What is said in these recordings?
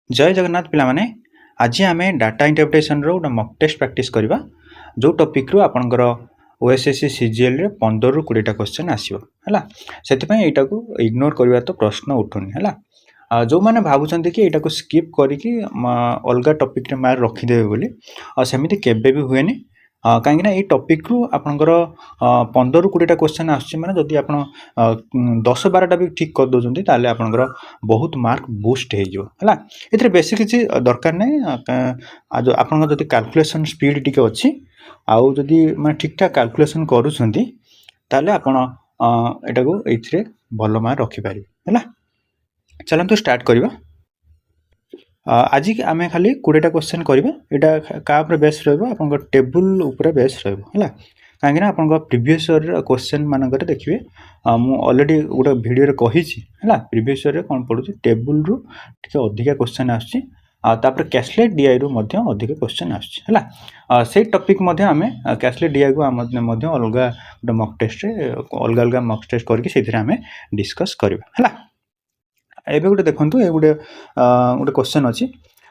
जय जगन्नाथ पिला माने आज आम डाटा इंटरप्रिटेशन रो गोटे मक टेस्ट प्रैक्टिस करवा जो टॉपिक रो आपनकर ओएसएससी सीजीएल रे 15 रु 20 टा क्वेश्चन आसीबो हला सेति पय एटा को इग्नोर करबा तो प्रश्न उठुनी हला जो माने भाबुचंती कि एटा को स्किप करिकि अलगा टॉपिक रे मार रखि देबे बोली सेमिति केबे भी हुएनी कहीं ना ये टॉपिक रू आपनकर 15 रु 20 टा क्वेश्चन आछी माने जदी आपण 10 12 टा भी ठीक कर दोजंती ताले आपनकर बहुत मार्क बूस्ट हे जो हला एथरे बेसिक किछि दरकार नै आज आपनकर जदी कैलकुलेशन स्पीड टिके अछि आउ जदी माने ठीक ठाक कैलकुलेशन करूछंती ताले आपण एटा को एथरे भलो मार्क रखि पारि हला चलंतु स्टार्ट करबा आज आम खाली 20 टा क्वेश्चन करबा एटा का ऊपर बेस रहबो आपन टेबल ऊपर बेस रहबो हला काहेकि ना आपन प्रीवियस ईयर क्वेश्चन मानकर देखिबे मु ऑलरेडी गोटे वीडियो रे कहिछि हला प्रीवियस ईयर रे कोन पडुछि टेबल रु टिके अधिका क्वेश्चन आछि तापर कैशलेट डीआई रु मध्ये अधिक क्वेश्चन आछि हला से टॉपिक मध्ये आमे कैशलेट डीआई को मध्ये अलगा गोटे मॉक टेस्ट रे अलगा अलगा मॉक टेस्ट करके सेथिरे आमे डिस्कस करबा हला एबे गोटे देखंतु ए गोटे क्वेश्चन अछि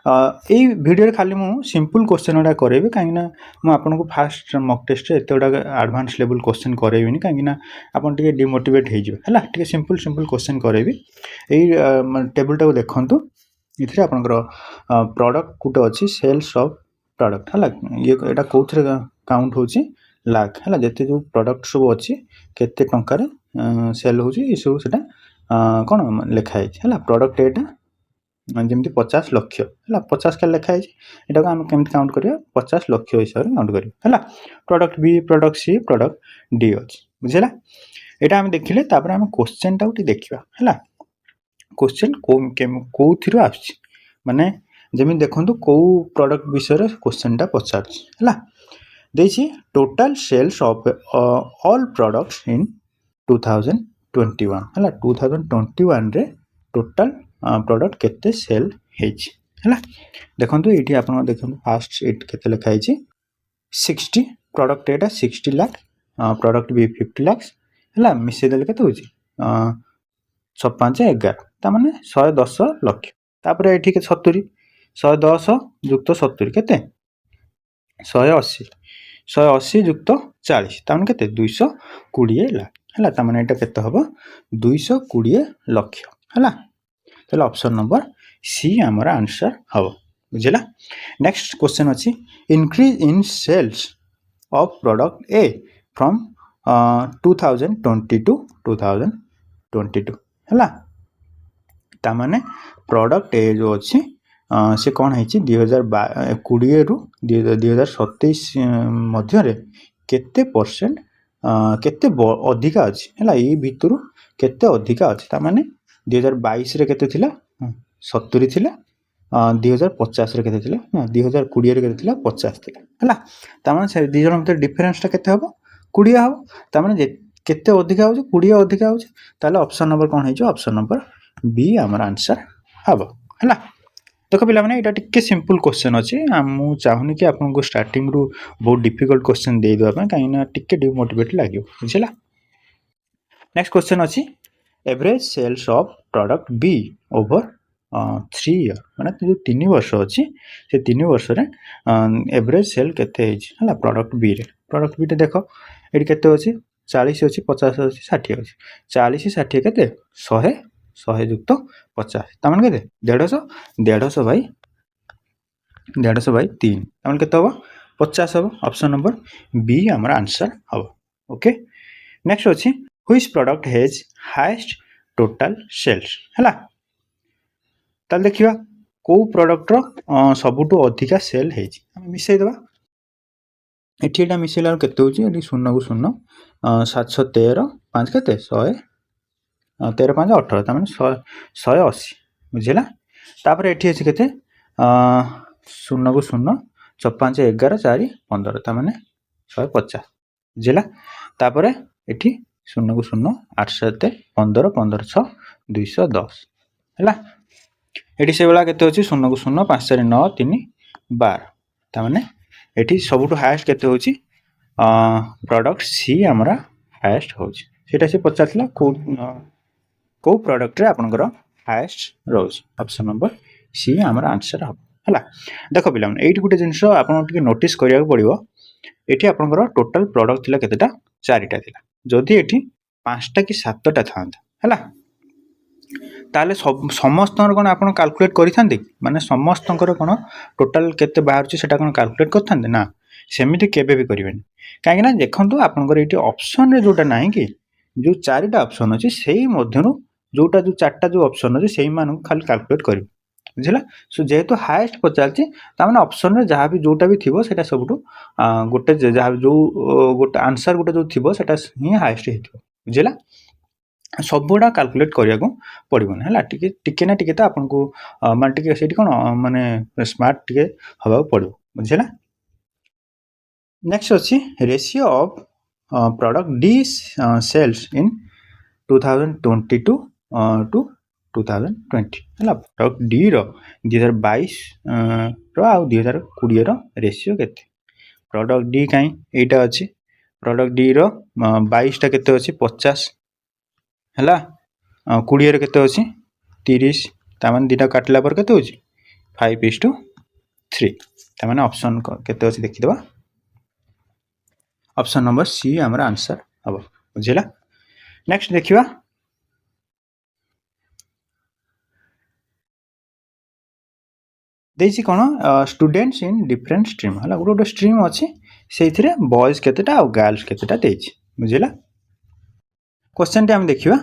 एई वीडियो रे खाली मु सिंपल क्वेश्चन ओडा करेबे काहेना मु आपन को फास्ट मॉक टेस्ट रे एतेडा एडवांस लेवल क्वेश्चन करेबिनी काहेना आपन टिके डिमोटिवेट हे जिवे हला टिके सिंपल क्वेश्चन करेबी एई टेबल टा को देखंतु इथरे आपन प्रोडक्ट कुटे अछि सेल्स ऑफ प्रोडक्ट हला ये एटा कोथरे काउंट होछि लाख हला जते जो प्रोडक्ट सब अछि केते टंका रे सेल होछि ई सब सेटा कौन लिखाई है प्रोडक्ट एटा जमी 50 लक्ष है 50 के लिखाई यहाँ को आम केमी काउंट करिया 50 लक्ष हिसाब से काउंट करिया है product B product C product D अच्छी बुझेगा यहाँ आम देखिले तापर आम क्वेश्चन टा देखा है क्वेश्चन कौ थी आस माने जमी देखो कौ प्रोडक्ट विषय क्वेश्चन टा पचार है total sales of all products in 2021 है 2021 रे टोटल प्रोडक्ट केते सेल हेछि है देखंतु एठी आपण देखंतु फास्ट एट केते लिखा हेछि 60 प्रोडक्ट एटा 60 लाख प्रोडक्ट भी 50 लाख है मिसे देले केते होछि 5 11 ता माने 110 लाख तापर एठी के 70 110 युक्त 70 केते 180 180 युक्त 40 ता माने केते 220 लाख है ता माने एटा केते हबो 220 लाख है तो ऑप्शन नंबर सी हमारा आंसर हम बुझेगा नेक्स्ट क्वेश्चन अच्छी increase in sales of product A from 2020 to 2022 है तामाने प्रोडक्ट ए जो अच्छी से कौन है 2020 रु 2027 मध्य केते परसेंट केते अधिका अच्छी है ये भितर केते अधिका अच्छी तामाने 2022 रे केते थिला 70 थिला 2050 रे केते थिला 2020 रे केते थिला 50 थिला हला त माने से दि जन भीतर डिफरेंस टा केते हबो 20 हबो त माने केते अधिका हो 20 अधिका हो ताले ऑप्शन नंबर कोन है ऑप्शन नंबर बी हमर आंसर हबो हला देखो पिला माने एटा टिके सिंपल क्वेश्चन अछि हम चाहुनी कि आपन को स्टार्टिंग रु बहुत डिफिकल्ट क्वेश्चन दे दबा काइना टिके डिमोटिवेट लागियो बुझिला नेक्स्ट क्वेश्चन अछि average sales of product B over 3 year माने जो 3 वर्ष अच्छी से 3 वर्ष रे एवरेज सेल केते है प्रोडक्ट बी रे देख ये केते अच्छी 40 अच्छी 50 अच्छी 60 अच्छी 40 60 केते 100 100 युक्त 50 तामान केते 150 भाई 3 तामान केते हो 50 हो ऑप्शन नंबर बी हमर आंसर हो ओके नेक्स्ट अच्छी which product has highest total sales है ताल देखिबा को प्रोडक्ट रो सबुटो अधिका सेल है मिसई दबा एठी एटा मिसैला केते होची एठी 0 को 0 713 5 केते 100 13 5 18 त माने 180 बुझिला तापर एठी अछि केते 0 को 0 5 11 4 15 त माने 150 बुझिला तापर एठी 0 को 0 8 7 15 15 6 210 है एटी से बेला केते होची 0 को 0 5 4 9 3 12 ता माने एटी सबुटो हाईएस्ट केते होची प्रोडक्ट सी हमरा हाईएस्ट होची सेटा से पचारला को प्रोडक्ट रे आपनकर हाईएस्ट रोज ऑप्शन नंबर सी आमर आंसर हम है। देख पिला ये गोटे जिनस आप नोटिस करा पड़ो ये आपंकर टोटाल प्रडक्ट थी के चारिटा थी जदि ये 5टा कि 7टा था है ताले समस्त कौन आप कैलकुलेट करें माने समस्त कौन टोटाल केते बाहर से कौन कैलकुलेट करते ना सेमती केबे भी करेंगे कहीं देखो आपंकर ये ऑप्शन जोटा ना कि जो 4टा ऑप्शन अच्छी से मध्य जोटा जो 4टा जो ऑप्शन अच्छे से खाली कैलकुलेट कर बुझला सो जेहेतु हाएस्ट पचार ऑप्शन जहाँ भी जोटा भी थी से सब गोटे जहाँ जो गोटे आंसर गोटे जो थी ही हाएस्ट हो बुझला सबुड़ा कैलकुलेट करने को पड़ोन है टिके ना टिके तो आपको माने से कौन माने स्मार्ट टिके हवा पड़ो बुझला। नेक्स्ट अच्छी ratio of product D sales in 2022 to 2020 है प्रोडक्ट डी रो 2022 रो 2020 रो रेशियो केते प्रोडक्ट डी कहीं एटा अच्छी प्रोडक्ट डी रो 22टा केते अच्छी 50 है 20 रे केते अच्छी 30 तामान दुटा काटला पर केते होची 5:3 तामान ऑप्शन केते अच्छी देखिदबा ऑप्शन नंबर सी हमर आंसर हम बुझला। नेक्स्ट देखिबा देछि कोन स्टूडेंट्स इन डिफरेंट स्ट्रीम है गोटे स्ट्रीम अच्छी से बॉयज केतेटा और गर्ल्स केतेटा देछि बुझला। क्वेश्चन टे हम देखिबा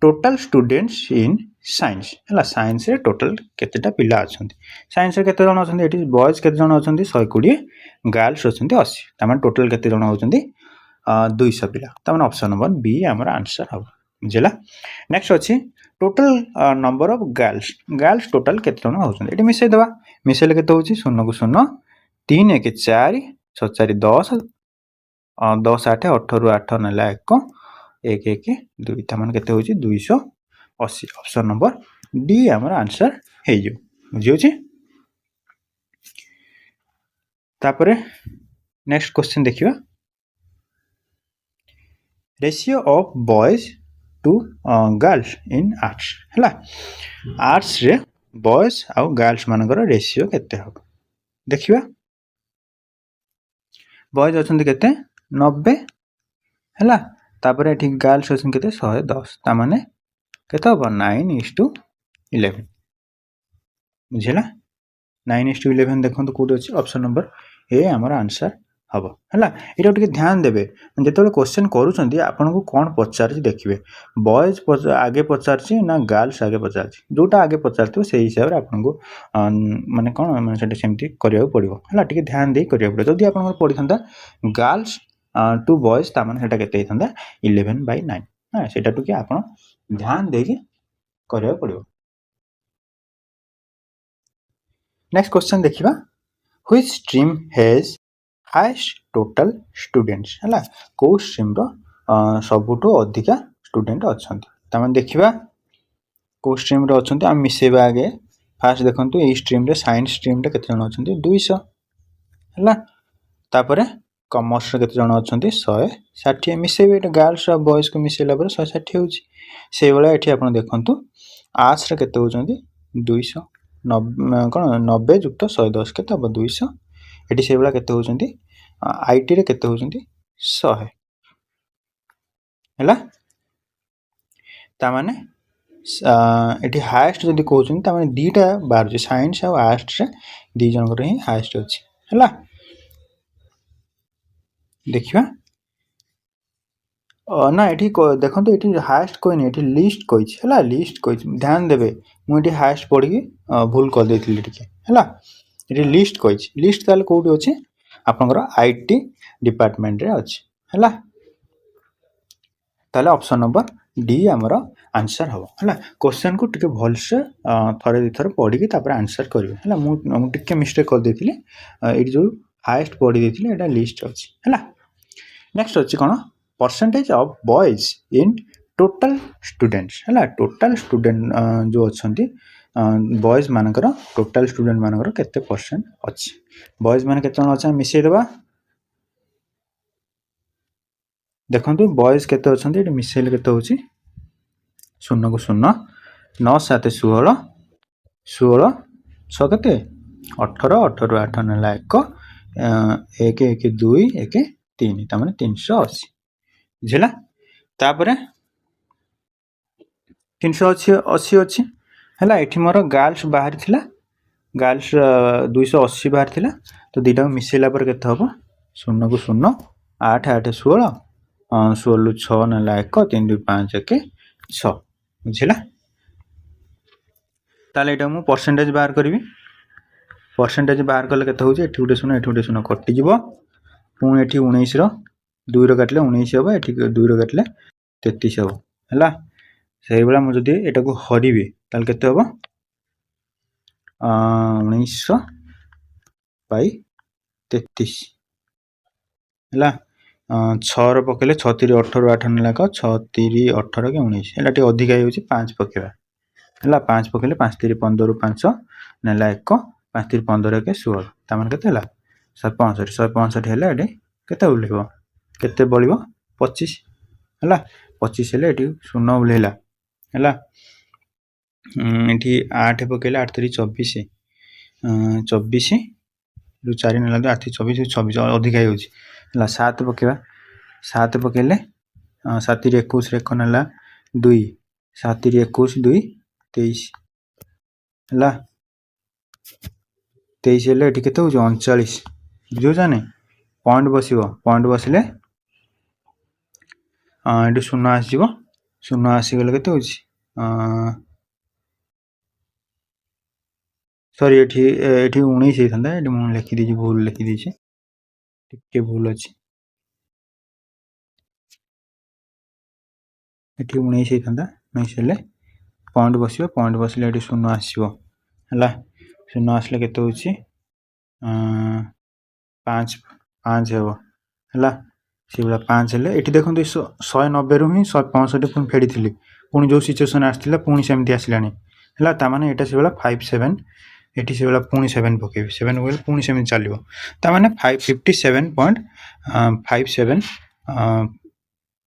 टोटल स्टूडेंट्स इन साइंस है साइंस रे टोटल केतेटा पिला अछंती साइंस रे केते जण अछंती एटी बॉयज केते जण अछंती 120 गर्ल्स अछंती 80 तामान टोटल केते जण होचंती 200 पिला तामान ऑप्शन नंबर बी हमर आंसर हो बुझला। नेक्स्ट अछि total number of girls total केते जण होचंती एटी मिसै देबा मिसैले केते होची 0 को 0 3 1 4 6 4 10 10 8 18 ରୁ 8 नेला 1 1 1 2 तामान केते होची 280 ऑप्शन नंबर डी हमर आंसर हे जो बुझियोची। तापरे नेक्स्ट क्वेश्चन देखिबा ratio of boys to girls in arts है आर्ट्स रे बॉयज आउ गर्ल्स मानकर रेशियो केते हो देखिबा बॉयज अछंती केते 90 है तापर एठी गर्ल्स अछंती केते 110 ता माने केते हो 9:11 बुझला 9:11 देखंतु कोड अछि ऑप्शन नंबर ए हमर आंसर हबो हला एटा टिके ध्यान देबे जेतबे क्वेश्चन करूछंती आपन को कोन पचारछि देखिबे बॉयज आगे पचारछि ना गर्ल्स आगे पचारछि जोटा आगे पचारतो सेही हिसाब रे आपन को माने कोन माने सेटा सेमति करिया पड़िबो हला टिके ध्यान दे करिया पड़िबो जदि आपन को पढिथंता गर्ल्स टू बॉयज ता माने सेटा केते हिथंदा 11/9 हां सेटा टिके आपन ध्यान देके करिया पड़िबो। नेक्स्ट क्वेश्चन देखिबा which stream has highest total students है को स्ट्रीम रो सबुठो अधिका स्टूडेंट अछंती तमे देखिबा को स्ट्रीम रो अछंती हम मिसेबा आगे फास्ट देखंतु ए स्ट्रीम रे साइंस स्ट्रीम रे केते जण अछंती 200 है तापरे कॉमर्स रे केते जण अछंती 160 मिसेबे एटा गर्ल्स और बॉयज को मिसेला पर 160 होची से बेला एठी आपण देखंतु आर्ट्स रे केते होचंती 200 कोन 90 + 110 केते अब 200 एटी से बेला केते होचंती आईटी रे केते होचंती 100 हैला ता माने एटी हाईएस्ट जदी कहउछन ता माने दीटा बार जे साइंस और आर्ट्स रे दी जन रे हाईएस्ट अछि हैला देखिबा ना एटी देखंतु एटी हाईएस्ट कोइ नै एटी लिस्ट कोइ छै हैला लिस्ट कोइ ध्यान देबे मु एटी हाईएस्ट पढी भूल कर देथिली टिके हैला एटी लिस्ट कोइ छै लिस्ट ताल कोडी अछि आपनकर आईटी डिपार्टमेंट रे अछि हैला ताले ऑप्शन नंबर डी हमर आंसर हो हैला क्वेश्चन को टिके भल से थरे दिथर पढी के तापर आंसर करबे हैला मु टिके मिस्टेक कर देथिली एटी जो हाईएस्ट पढी देथिली एटा लिस्ट अछि हैला। नेक्स्ट अछि कोन percentage of boys in total students हैला टोटल स्टूडेंट जो अछंती बॉयज मानकर टोटल स्टूडेंट मानकर केते परसेंट अछि बॉयज माने केते जण अछि मिसै देबा देखंतु बॉयज केते अछंती एटी मिसैले केते होची 0 को 0 9 7 16 16 6 କେତେ 18 18 8 ନେଲା 1 1 1 2 1 3 ତା ମାନେ 380 ବୁଝିଲା। ତାପରେ 380 ଅଛି ହେଲା। ଏଠି ମୋର ଗାର୍ଲସ ବାହାରିଥିଲା, ଗାର୍ଲସ 280 ବାହାରିଥିଲା। ତ ଦୁଇଟାକୁ ମିଶାଇଲା ପରେ କେତେ ହେବ 0 କୁ 0 8 8 16 16 6 ନେଲା 1 3 2 5 1 6 ବୁଝିଲା। ତାହେଲେ ଏଇଟା ମୁଁ परसेंटेज बाहर करी। परसेंटेज बाहर कले केते होउची एठी गुटे 0 एठी गुटे 0 कटि जीवो पुणी एठी 19 रो 2 रो काटले 19 हेबो एठी 2 रो काटले 33 हेबो हैला। सेही बेला मु जदी एटा को हरिबे ताल केते हेबो 1900 बाई 33 हैला। 6 रो पकेले 6 3 18 8 नेला क 6 3 18 के 19 एला टी अधिक आइ होची 5 पकेबा हैला। 5 पकेले 5 3 15 5 नेला 1 5 3 15 के 16 ता मन केते हैला 165 165 हैला एडी केते उलेबो केते बळिबो 25 हैला। 25 हेले एडी 0 उलेला हैला। एठी 8 पकेले 8 3 24 24 रु 4 नेला 8 24 26 अधिक आइ होची हैला। 7 पकेबा 7 पकेले 7 3 21 1 नेला 2 7 3 21 2 23 हैला। 23 हेले एठी केते होची 39 बुझो जाने पॉइंट बसिबो पॉइंट बसिले एठी 0 आसीबो 0 आसी गेले केते होची सॉरी एठी 19 हेथांदा एठी मु लिखि दिछि भूल लिखि दिछि टिके भूल अछि एठी 19 हेथांदा 19 हेले पॉइंट बसिबो पॉइंट बसिले एठी 0 आसीबो हैला। 0 आसले केते होची 5 5 हेबो हैला। सेबला 5 हेले एठी देखंतु 190 रु ही 165 पुन फेडी थिली पुनी जो सिचुएशन आस्थिला पुनी सेमति आसिलानी हैला। ता माने एटा सेबला 57 एठी सेबला पुनी 7 पकेबी 7 वेल पुनी सेमति चालिबो ता माने 57.57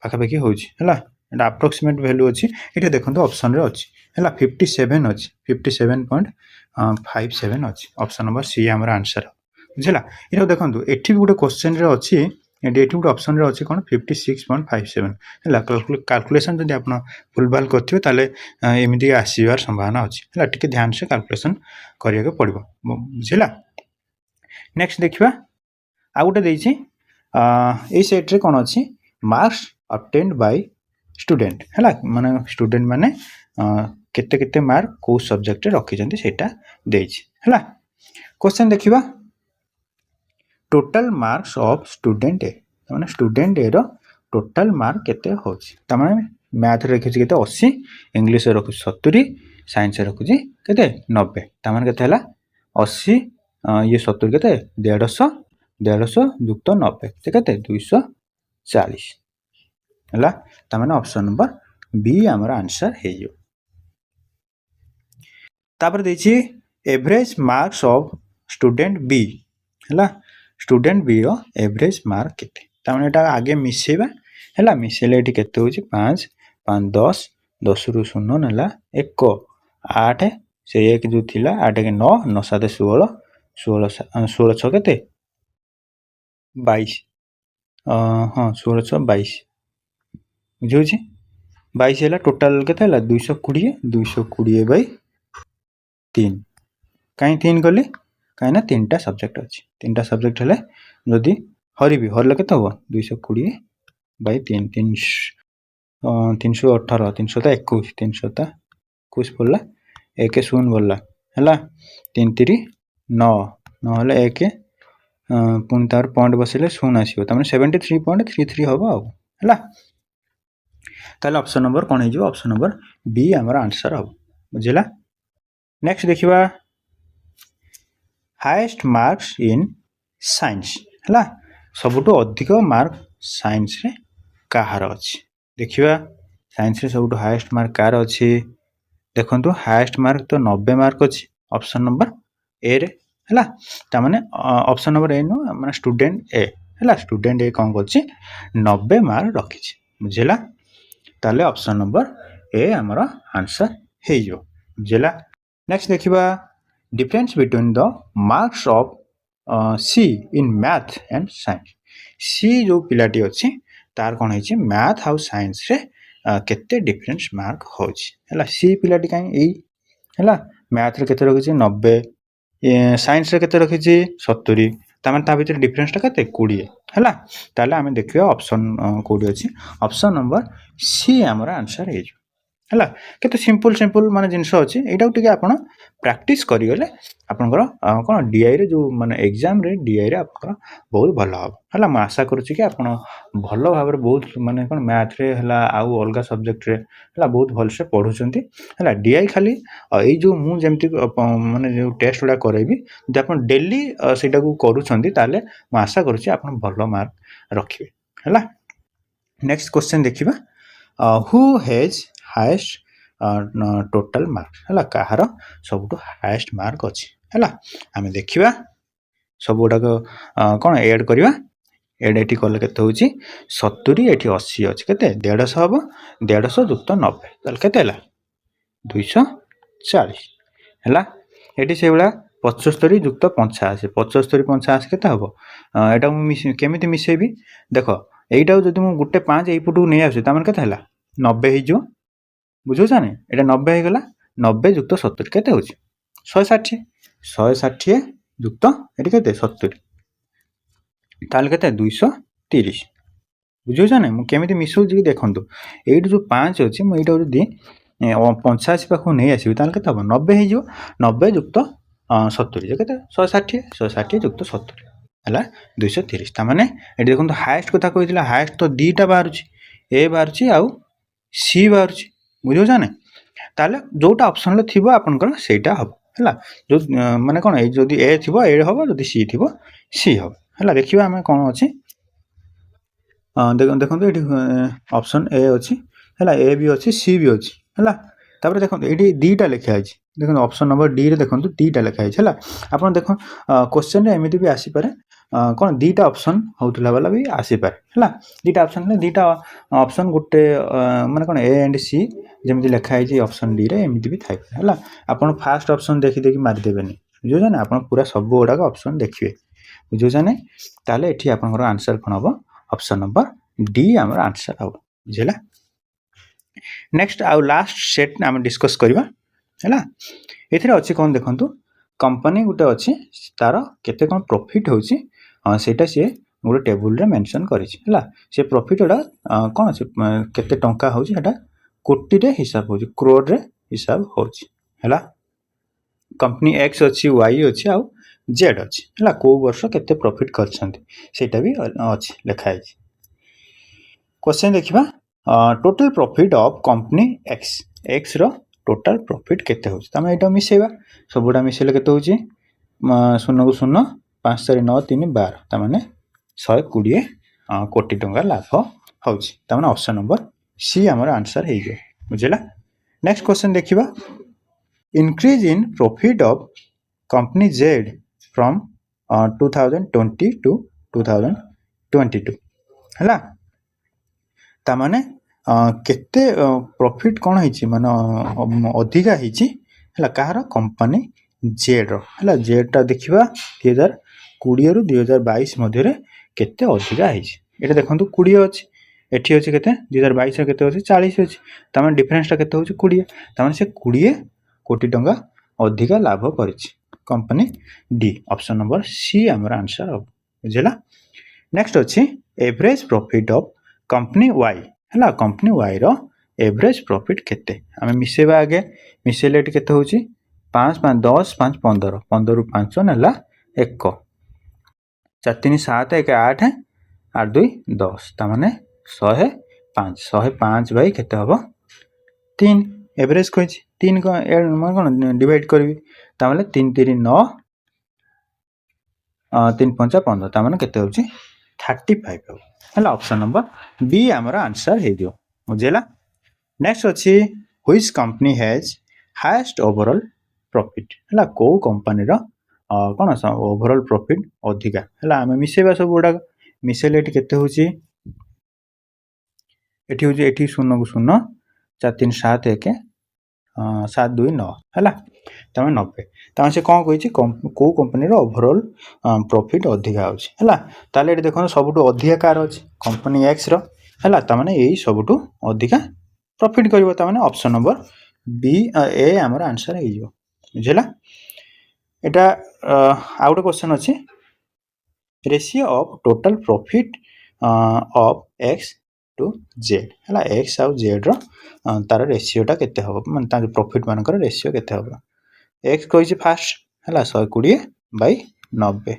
पाखा पाखी होची हैला। एटा अप्रोक्सीमेट वैल्यू अछि एटा देखंतु ऑप्शन रे अछि हैला 57 अछि 57.57 अछि ऑप्शन नंबर सी हमर आंसर बुझिला। एटा देखंतु एठी गुटे क्वेश्चन रे अछि एठी गुटे ऑप्शन रे अछि कोन 56.57 हैला। कैलकुलेशन जदि आपण फुलबाल करथिबे ताले एमिति आसीबार संभावना अछि हैला। टिके ध्यान से कैलकुलेशन करिया के पड़िबो बुझिला। नेक्स्ट देखिबा आ गुटे देछि ए सेट रे कोन अछि मार्क्स obtained by स्टूडेंट हैला माने स्टूडेंट माने केते केते मार्क को सब्जेक्ट रे रखि जंती सेटा देछि हैला। क्वेश्चन देखिबा टोटल मार्क्स ऑफ स्टूडेंट ए माने स्टूडेंट ए रो टोटल मार्क केते होछि त माने मैथ रे रखि केते 80 इंग्लिश रे रखि 70 साइंस रे रखि केते 90 त माने केते हैला 80 ये 70 केते 150 युक्त 90 से केते 240 हैला। ता माने ऑप्शन नंबर बी हमर आंसर हे जो। तापर देछि average marks of student B हैला। स्टूडेंट बी रो एवरेज मार्क केते ता माने एटा आगे मिसेबा हैला। मिसेले एठी केते होछि 5 5 10 10 रु 0 नेला 1 8 से 1 जो थिला 8 के 9 9 7 16 16 16 6 केते 22 हां 16 6 22 बुझियोछि 22 हैला। टोटल केते हैला 220 220 बाय 3 काई 3 गले काई ना तीनटा सब्जेक्ट अछि तीनटा सब्जेक्ट हेले जदी हरिबी हरले केते हो 220 बाय 3 318 300 ता 21 300 ता 21 बोलला 1 0 बोलला हैला 3 3 9 9 हले 1 पुन तार पॉइंट बसिले 0 आसीबो त माने 73.33 होबो हैला। ताले ऑप्शन नंबर कोन हे जो ऑप्शन नंबर बी हमर आंसर हो बुझिला। नेक्स्ट देखिबा हाईएस्ट मार्क्स इन साइंस हैला। सबुटो अधिक मार्क साइंस रे काहार अछि देखिबा साइंस रे सबुटो हाईएस्ट मार्क कार अछि देखंतु हाईएस्ट मार्क तो 90 मार्क अछि ऑप्शन नंबर ए रे हैला। ता माने ऑप्शन नंबर ए नो माने स्टूडेंट ए हैला। स्टूडेंट ए कोन अछि 90 मार्क रखिछि बुझिला। ताले ऑप्शन नंबर ए हमर आंसर हे जो बुझिला। नेक्स्ट देखिबा difference between the marks of C in math and science. C जो पिलाटी अच्छी तार कौन है मैथ आउ साइंस रे केते डिफरेंस मार्क होची हला सी पिलाटी काई एई हला मैथ रे केते रखिछि 90 साइंस रे केते रखिछि 70 तामे ता भीतर डिफरेंस टा केते 20 हला ताले आमे देखियो ऑप्शन कोडी अछि ऑप्शन नंबर सी हमर आंसर हे हला केते सिंपल माने जिंस अछि एटा टिके आपण प्रैक्टिस करि गले आपनकर कोन डीआई रे जो माने एग्जाम रे डीआई रे आपनकर बहुत भलो हो हला म आशा करू कि आपण भलो भाबरे बहुत माने कोन मैथ रे हला आउ अलगा सब्जेक्ट रे हला बहुत भल से पढुचंती हला डीआई खाली एई जो मु जेमति माने जो टेस्ट उडा करैबी जे आपण डेली सेटा को करूचंती ताले म आशा करू कि आपण भलो मार्क रखिबे हला नेक्स्ट क्वेश्चन देखिबा who has highest total mark हला कहार सबटु हाईएस्ट मार्क अछि हला आमे देखिबा सबुडा को कोन ऐड करिवा ऐड एठी कले केते होची 70 एठी 80 अछि केते 150 हबो 150 जुक्त 90 तल केते हला 240 हला एठी सेबला 75 जुक्त 85 75 85 केते हबो एटा केमिति मिसेबी देखो एइटा जदि मु गुटे 5 एई पुटु नै आसे तामन केते हला 90 हे जो बुझो जाने एटा 90 हे गला 90 जुक्त 70 केते होची 160 160 जुक्त एटी केते 70 ताल केते 230 बुझो जाने मु केमिति मिसौ जी देखंतु एइट जो 5 अछि मु एइटा जदि 85 पाखु नै आसी ताल केते हबो 90 हे जो 90 जुक्त 70 जे केते 160 160 जुक्त 70 हला 230 ता माने एटी देखंतु हाईएस्ट कथा कहितला हाईएस्ट तो दीटा बारुची ए बारुची आउ सी बारुची बुझो जाने ताले जोटा ऑप्शन ले थिबो आपनकर सेटा हबो हला जो माने कोन ए जदी ए थिबो ए हबो जदी सी थिबो सी हबो हला देखिबा हमें कोन अछि देखंतु एटी ऑप्शन ए अछि हला ए भी अछि सी भी अछि हला तापर देखंतु एटी दीटा लिखा अछि देखंतु ऑप्शन नंबर डी रे देखंतु दीटा लिखा अछि हला आपन देखो क्वेश्चन रे एमिति भी आसी पारे कोन दीटा ऑप्शन होतला वाला भी आसी पारे हला दीटा ऑप्शन ले दीटा ऑप्शन गुटे माने कोन ए एंड सी जेमिति लिखा अछि ऑप्शन डी रे एमिति भी थाइ हला आपन फर्स्ट ऑप्शन देखि देखि मार देबेनी बुझो जाने आपन पूरा सब ओडा का ऑप्शन देखिबे बुझो जाने ताले एठी आपनकर आंसर कोन हबो ऑप्शन नंबर डी हमर आंसर हबो बुझला नेक्स्ट आउ लास्ट सेट हम डिस्कस करबा हला एथिरे अछि कोन देखंतु कंपनी गुटे अछि तार केते कोन प्रॉफिट होछि सेटा से गोटे टेबल रे मेंशन करिछि हला से प्रॉफिट ओडा कोन अछि केते टंका होछि हटा कोटी रे हिसाब होछि करोड़ रे हिसाब होछि हला कंपनी एक्स अछि वाई अछि आउ जेड अछि हला को वर्ष केते प्रॉफिट करछंती सेटा भी अछि लिखा अछि क्वेश्चन देखिबा total profit of company X X रो टोटल प्रॉफिट केते होछि तमे एटा मिसेबा सबुडा मिसेले केते होछि 0 को 0 5 4 9 3 12 ता माने 120 कोटी टंका लाभ होछि ता माने ऑप्शन नंबर सी हमर आंसर हे जे बुझला नेक्स्ट क्वेश्चन देखिबा increase in profit of company Z from 2020 to 2022 हला ता माने केते प्रॉफिट कोन हिची माने अधिका हिची हला कहार कंपनी जेड रो हला जेड ता देखिबा 2020 रु 2022 मध्ये रे केते अधिका हिची एटा देखंतु 20 अछि एठी अछि केते 2022 रे केते अछि 40 अछि ता माने डिफरेंस ता केते होछि 20 ता माने से 20 कोटी टंका अधिका लाभ करिछि company D option number C हमर आंसर हो बुझला नेक्स्ट अछि average profit of company Y हला कंपनी वाई रो एवरेज प्रॉफिट केते हमें मिसेबा आगे मिसेलेट केते होछि 5 5 10 5 15 15 रु 5 नला 1 4 3 7 1 8 8 2 10 ता माने 105 भाई केते हबो 3 एवरेज कहछि 3 को कोन डिवाइड करबी ता माने 3 3 9 3 5 15 ता माने केते होछि 35 हो हला ऑप्शन नंबर बी हमर आंसर हे दियो बुझला नेक्स्ट अछि which company has highest overall profit हला को कंपनी रो कोन ओवरऑल प्रॉफिट अधिका हला हम मिसेबा सब ओडा मिसेलेट केते होछि एठी होछि एठी 0 को 0 4 3 7 1 7 2 9 है तमें 90 तमें से कौन कही कौ कंपनी ओभरऑल प्रॉफिट अधिका होगा ताले देखो सबुठ अधिका कार अच्छे कंपनी एक्स रहा तमें यही सबुठ अधिका प्रॉफिट कर ऑप्शन नंबर बी ए आमर आंसर हो बुझेगा एटा आउ गोटे क्वेश्चन अच्छे ratio of total profit of X to Z है एक्स आउ जेड तार रेशियोटा केते हम माने प्रॉफिट मानकर रेशियो केते हम एक्स कही फास्ट है 120/90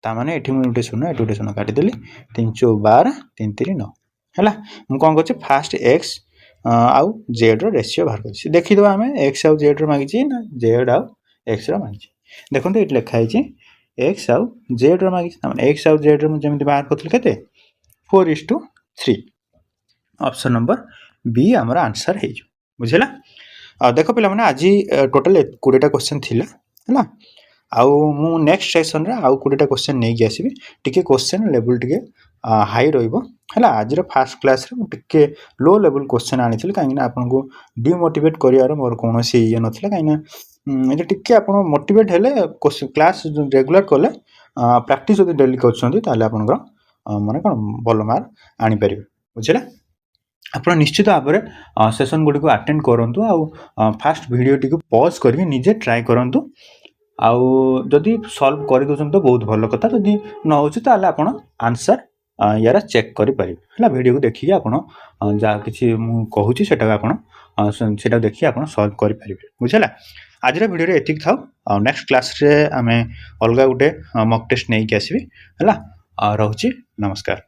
ताने ये मुझे शून्य काटिदेली 3 4 12 3 3 9 है मुझे कौन कर फास्ट एक्स आउ जेड रेशियो बाहर कर देखीद आम एक्स आउ जेड मांगी ना जेड आउ एक्स मांगी देखो ये लिखाई एक्स आउ जेड मांगी एक्स आउ जेड मुझे बाहर करी के 4:3 ऑप्शन नंबर बी आमर आंसर हो बुझेगा देख पे आज टोटल 20टा क्वेश्चन थिला है आउ मु नेक्स्ट सेशन रे आउ 20टा क्वेश्चन नहीं कि आसबि टिके क्वेश्चन लेवल टिके हाई रहिबो है आज फास्ट क्लास रे टिके लो लेवल क्वेश्चन आनी कहीं आपको डिमोटिवेट कर मोर कौन ये नाला कहीं टिके आप मोटिवेट हेले क्लास रेगुलर कले प्रैक्टिस जो डेली कर माने कौन भल मार्क आनीपर बुझेगा आप निश्चित भाव में सेसन गुड़ी को अटेंड करूँ आउ फास्ट वीडियो टी पॉज करके निजे ट्राए करूँ आउ जदि सॉल्व कर दो तो बहुत भल कथा जदि न हो आप आंसर यार चेक करें वीडियो को देखिए आप जहाँ कि मुझे सेटा देखिए आप सॉल्व करेंगे बुझेगा आज वीडियो एति था नेक्स्ट क्लास रे आम अलग गोटे मॉक टेस्ट नहीं आसबि है रोचे नमस्कार।